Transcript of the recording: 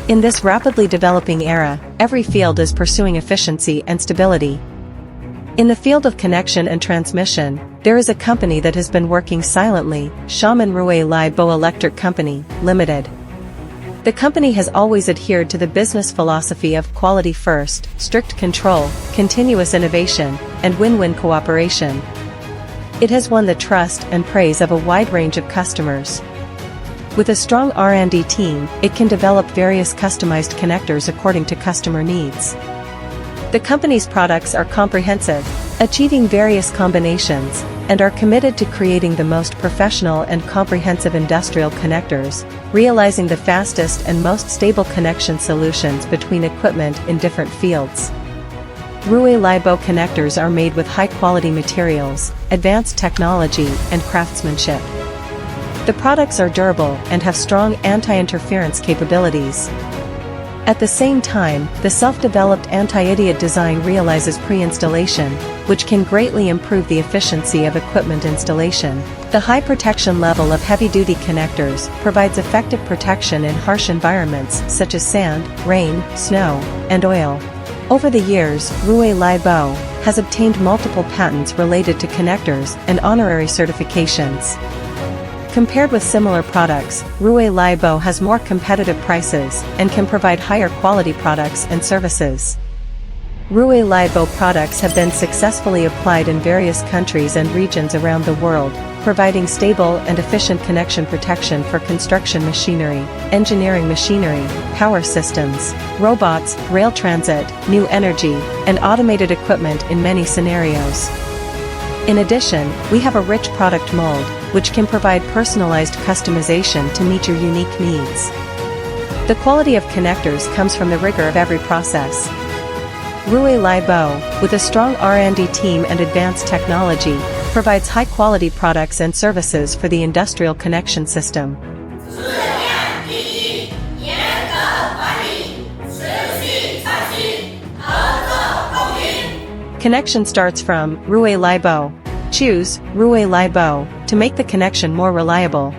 In this rapidly developing era, every field is pursuing efficiency and stability. In the field of connection and transmission, there is a company that has been working silently, Xiamen Ruwei Lai Bo Electric Company, Limited. The company has always adhered to the business philosophy of quality first, strict control, continuous innovation, and win-win cooperation. It has won the trust and praise of a wide range of customers. With a strong R&D team, it can develop various customized connectors according to customer needs. The company's products are comprehensive, achieving various combinations, and are committed to creating the most professional and comprehensive industrial connectors, realizing the fastest and most stable connection solutions between equipment in different fields. Ruwei Lai Bo connectors are made with high-quality materials, advanced technology, and craftsmanship. The products are durable and have strong anti-interference capabilities. At the same time, the self-developed anti-idiot design realizes pre-installation, which can greatly improve the efficiency of equipment installation. The high protection level of heavy-duty connectors provides effective protection in harsh environments such as sand, rain, snow, and oil. Over the years, Ruwei Lai Bo has obtained multiple patents related to connectors and honorary certifications. Compared with similar products, Ruwei Lai Bo has more competitive prices and can provide higher quality products and services. Ruwei Lai Bo products have been successfully applied in various countries and regions around the world, providing stable and efficient connection protection for construction machinery, engineering machinery, power systems, robots, rail transit, new energy, and automated equipment in many scenarios. In addition, we have a rich product mold, which can provide personalized customization to meet your unique needs. The quality of connectors comes from the rigor of every process. Ruwei Lai Bo, with a strong R&D team and advanced technology, provides high-quality products and services for the industrial connection system. Connection starts from Ruwei Lai Bo. Choose Ruwei Lai Bo to make the connection more reliable.